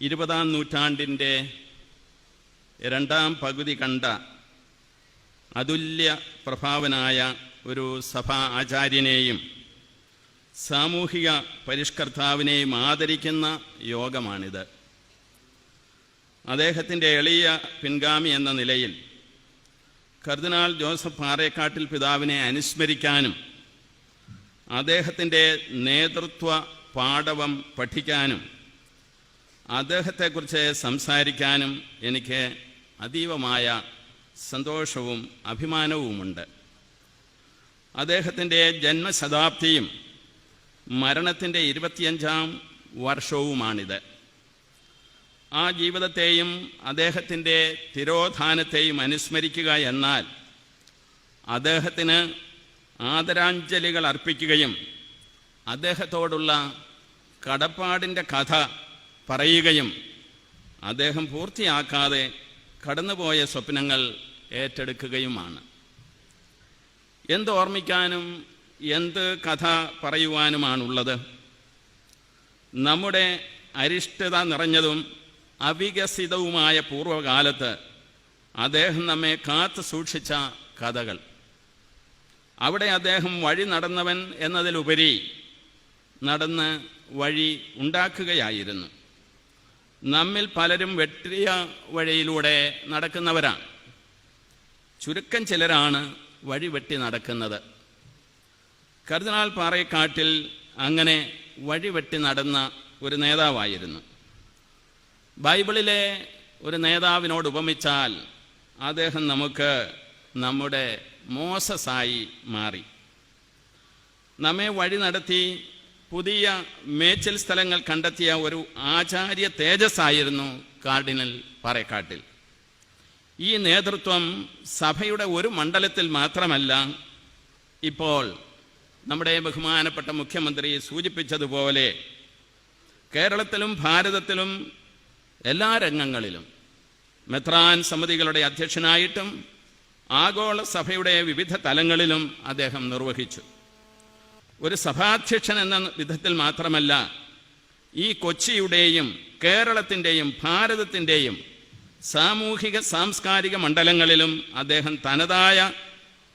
20-ാം നൂറ്റാണ്ടിൻ്റെ രണ്ടാം പകുതി കണ്ട അതുല്യ പ്രഭാവനായ ഒരു സഭാ ആചാര്യനെയും സാമൂഹിക പരിഷ്കർത്താവിനെയും ആദരിക്കുന്ന യോഗമാണിത്. അദ്ദേഹത്തിൻ്റെ എളിയ പിൻഗാമി എന്ന നിലയിൽ കർദിനാൾ ജോസഫ് പാറേക്കാട്ടിൽ പിതാവിനെ അനുസ്മരിക്കാനും അദ്ദേഹത്തിൻ്റെ നേതൃത്വ പാടവം പഠിക്കാനും അദ്ദേഹത്തെക്കുറിച്ച് സംസാരിക്കാനും എനിക്ക് അതീവമായ സന്തോഷവും അഭിമാനവുമുണ്ട്. അദ്ദേഹത്തിൻ്റെ ജന്മശതാബ്ദിയും മരണത്തിൻ്റെ 25-ാം വർഷവുമാണിത്. ആ ജീവിതത്തെയും അദ്ദേഹത്തിൻ്റെ തിരോധാനത്തെയും അനുസ്മരിക്കുക എന്നാൽ അദ്ദേഹത്തിന് ആദരാഞ്ജലികൾ അർപ്പിക്കുകയും അദ്ദേഹത്തോടുള്ള കടപ്പാടിൻ്റെ കഥ പറയുകയും അദ്ദേഹം പൂർത്തിയാക്കാതെ കടന്നുപോയ സ്വപ്നങ്ങൾ ഏറ്റെടുക്കുകയുമാണ്. എന്തോർമ്മിക്കാനും എന്ത് കഥ പറയുവാനുമാണുള്ളത്? നമ്മുടെ അരിഷ്ടത നിറഞ്ഞതും അവികസിതവുമായ പൂർവ്വകാലത്ത് അദ്ദേഹം നമ്മെ കാത്തു സൂക്ഷിച്ച കഥകൾ. അവിടെ അദ്ദേഹം വഴി നടന്നവൻ എന്നതിലുപരി നടന്ന് വഴി ഉണ്ടാക്കുകയായിരുന്നു. നമ്മിൽ പലരും വെട്ടിയ വഴിയിലൂടെ നടക്കുന്നവരാണ്. ചുരുക്കം ചിലരാണ് വഴി വെട്ടി നടക്കുന്നത്. കർദിനാൾ പാറേക്കാട്ടിൽ അങ്ങനെ വഴി വെട്ടി നടന്ന ഒരു നേതാവായിരുന്നു. ബൈബിളിലെ ഒരു നേതാവിനോട് ഉപമിച്ചാൽ അദ്ദേഹം നമുക്ക് നമ്മുടെ മോസസായി മാറി. നമ്മെ വഴി നടത്തി പുതിയ മേച്ചിൽ സ്ഥലങ്ങൾ കണ്ടെത്തിയ ഒരു ആചാര്യ തേജസ്സായിരുന്നു കാർഡിനൽ പാറേക്കാട്ടിൽ. ഈ നേതൃത്വം സഭയുടെ ഒരു മണ്ഡലത്തിൽ മാത്രമല്ല, ഇപ്പോൾ നമ്മുടെ ബഹുമാനപ്പെട്ട മുഖ്യമന്ത്രി സൂചിപ്പിച്ചതുപോലെ കേരളത്തിലും ഭാരതത്തിലും എല്ലാ രംഗങ്ങളിലും മെത്രാൻ സമിതികളുടെ അധ്യക്ഷനായിട്ടും ആഗോള സഭയുടെ വിവിധ തലങ്ങളിലും അദ്ദേഹം നിർവഹിച്ചു. ഒരു സഭാധ്യക്ഷൻ എന്ന വിധത്തിൽ മാത്രമല്ല, ഈ കൊച്ചിയുടെയും കേരളത്തിൻ്റെയും ഭാരതത്തിൻ്റെയും സാമൂഹിക സാംസ്കാരിക മണ്ഡലങ്ങളിലും അദ്ദേഹം തനതായ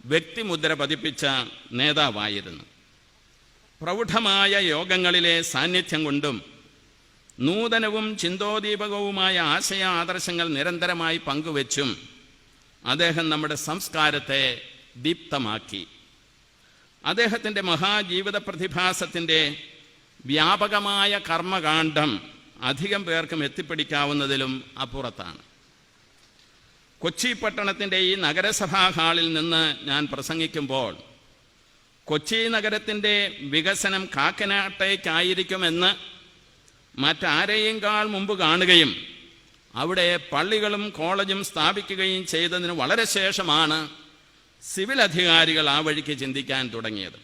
വ്യക്തിമുദ്ര പതിപ്പിച്ച നേതാവായിരുന്നു. പ്രൗഢമായ യോഗങ്ങളിലെ സാന്നിധ്യം കൊണ്ടും നൂതനവും ചിന്തോദീപകവുമായ ആശയ ആദർശങ്ങൾ നിരന്തരമായി പങ്കുവച്ചും അദ്ദേഹം നമ്മുടെ സംസ്കാരത്തെ ദീപ്തമാക്കി. അദ്ദേഹത്തിൻ്റെ മഹാജീവിത പ്രതിഭാസത്തിൻ്റെ വ്യാപകമായ കർമ്മകാണ്ഡം അധികം പേർക്കും എത്തിപ്പിടിക്കാവുന്നതിലും അപ്പുറത്താണ്. കൊച്ചി പട്ടണത്തിൻ്റെ ഈ നഗരസഭാ ഹാളിൽ നിന്ന് ഞാൻ പ്രസംഗിക്കുമ്പോൾ കൊച്ചി നഗരത്തിൻ്റെ വികസനം കാക്കനാട്ടേക്കായിരിക്കുമെന്ന് മറ്റാരെയേക്കാൾ മുമ്പ് കാണുകയും അവിടെ പള്ളികളും കോളേജും സ്ഥാപിക്കുകയും ചെയ്തതിന് വളരെ ശേഷമാണ് സിവിൽ അധികാരികൾ ആ വഴിക്ക് ചിന്തിക്കാൻ തുടങ്ങിയത്.